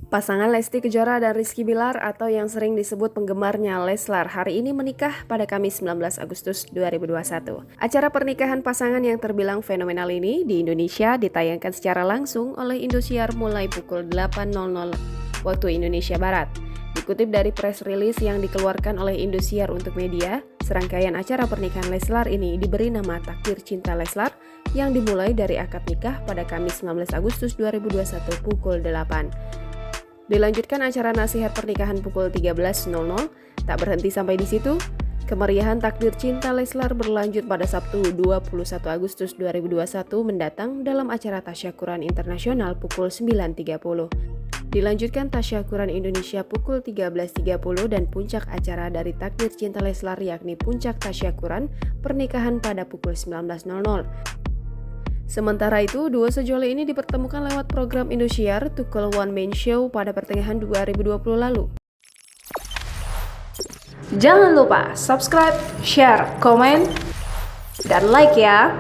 Pasangan Lesti Kejora dan Rizky Bilar atau yang sering disebut penggemarnya Leslar hari ini menikah pada Kamis 19 Agustus 2021. Acara pernikahan pasangan yang terbilang fenomenal ini di Indonesia ditayangkan secara langsung oleh Indosiar mulai pukul 8.00 waktu Indonesia Barat. Dikutip dari press release yang dikeluarkan oleh Indosiar untuk media, serangkaian acara pernikahan Leslar ini diberi nama Takdir Cinta Leslar yang dimulai dari akad nikah pada Kamis 19 Agustus 2021 pukul 8. Dilanjutkan acara nasihat pernikahan pukul 13.00. Tak berhenti sampai di situ, kemeriahan Takdir Cinta Leslar berlanjut pada Sabtu 21 Agustus 2021 mendatang dalam acara Tasyakuran Internasional pukul 9.30. Dilanjutkan Tasyakuran Indonesia pukul 13.30 dan puncak acara dari Takdir Cinta Leslar yakni puncak Tasyakuran pernikahan pada pukul 19.00. Sementara itu, dua sejoli ini dipertemukan lewat program Indosiar Tukul One Man Show pada pertengahan 2020 lalu. Jangan lupa subscribe, share, komen, dan like ya!